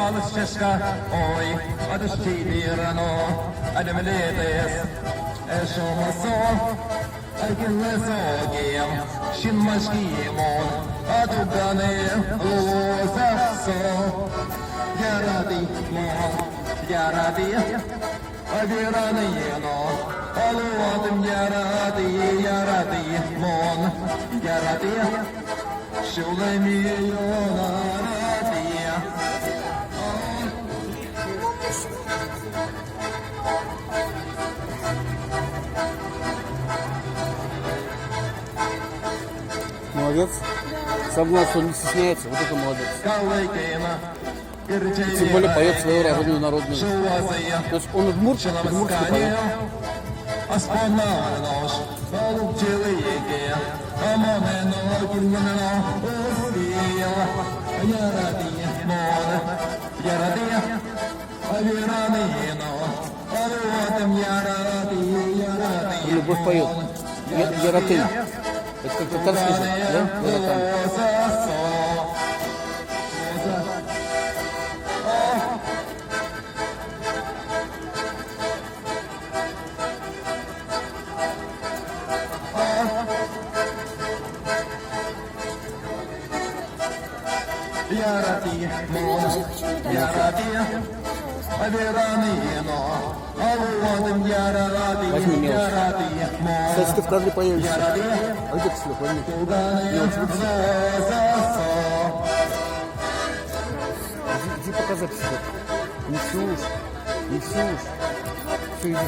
Alles češka, oj, a det stiger nå, det med ledes, som jeg så, kunne så gjem, skinnmaskimon, du ga ned, så, gjøre de, gjøre de, gjøre de nå, alle dem gjøre de, gjøre de, skjule millioner de. Молодец. Сам главное, что он не стесняется. Вот это молодец. И тем более поет свою родную народную. То есть он удмуртский поет. Любовь поет. Яратын. Это как татарский же, да? Яратын. Возьми мелочь. Кстати, ты в кадре появишься. А где ты сюда? Возьми. Мелочь выпусти. Иди показать сюда. Не всю уж. Не всю уж. Все, иди.